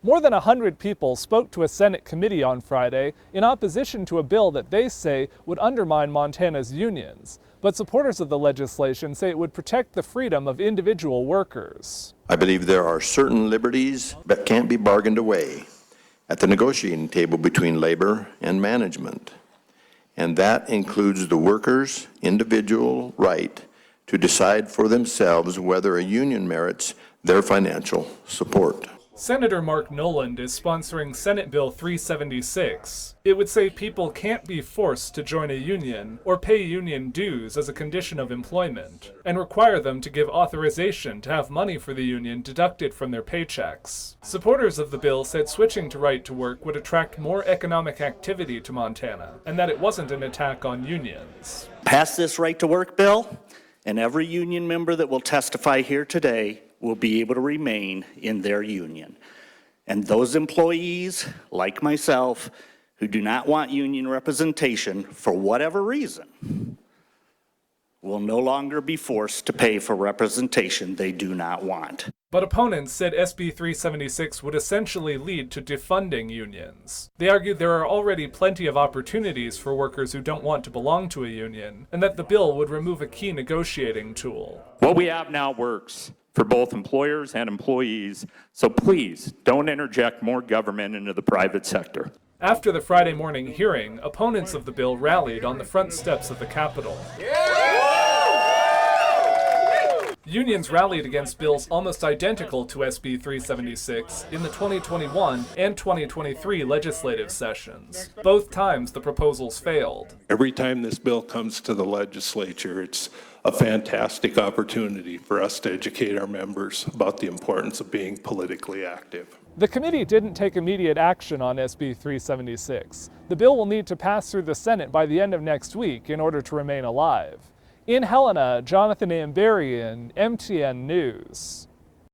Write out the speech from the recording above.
More than 100 people spoke to a Senate committee on Friday in opposition to a bill that they say would undermine Montana's unions. But supporters of the legislation say it would protect the freedom of individual workers. I believe there are certain liberties that can't be bargained away at the negotiating table between labor and management. And that includes the workers' individual right to decide for themselves whether a union merits their financial support. Senator Mark Noland is sponsoring Senate Bill 376. It would say people can't be forced to join a union or pay union dues as a condition of employment, and require them to give authorization to have money for the union deducted from their paychecks. Supporters of the bill said switching to right to work would attract more economic activity to Montana, and that it wasn't an attack on unions. Pass this right to work bill, and every union member that will testify here today will be able to remain in their union. And those employees, like myself, who do not want union representation for whatever reason, will no longer be forced to pay for representation they do not want. But opponents said SB 376 would essentially lead to defunding unions. They argued there are already plenty of opportunities for workers who don't want to belong to a union, and that the bill would remove a key negotiating tool. What we have now works for both employers and employees, so please don't interject more government into the private sector. After the Friday morning hearing, opponents of the bill rallied on the front steps of the Capitol. Unions rallied against bills almost identical to SB 376 in the 2021 and 2023 legislative sessions. Both times the proposals failed. Every time this bill comes to the legislature, it's a fantastic opportunity for us to educate our members about the importance of being politically active. The committee didn't take immediate action on SB 376. The bill will need to pass through the Senate by the end of next week in order to remain alive. In Helena, Jonathan Amberian, MTN News.